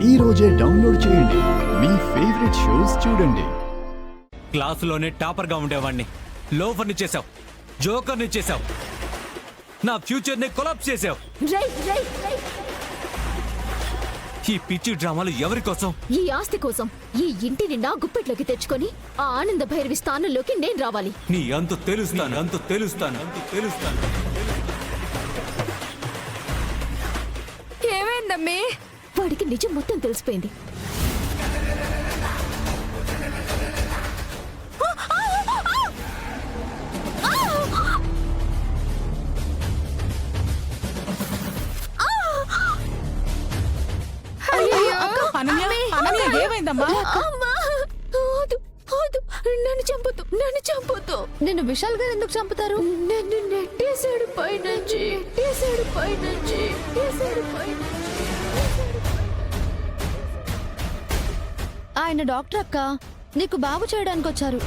ఈ రోజే డౌన్లోడ్ చేయండి. మీ ఫేవరెట్ షోస్ చూడండి. క్లాసులోనే టాపర్గా ఉండేవాడిని లోఫర్ని చేసావు, జోకర్ని చేసావు, నా ఫ్యూచర్ని కొలాప్స్ చేసావు. ఈ పిచ్చి డ్రామాలు ఎవరి కోసం? ఈ ఆస్తి కోసం. ఈ ఇంటిని నా గుప్పెట్లోకి తెచ్చుకొని ఆ ఆనంద భైరవి స్థానంలోకి నేను రావాలి. నీ అంతు తెలుస్తాను. ఏమైందమ్మి? వాడికి నిజం మొత్తం తెలిసిపోయింది. నన్ను చంపొద్దు. నిన్ను విశాల్ గారు ఎందుకు చంపుతారు? నన్ను నెట్టేశాడు పైనుంచి. ఆయన డాక్టర్ అక్క, నీకు బాగు చేయడానికి వచ్చారు.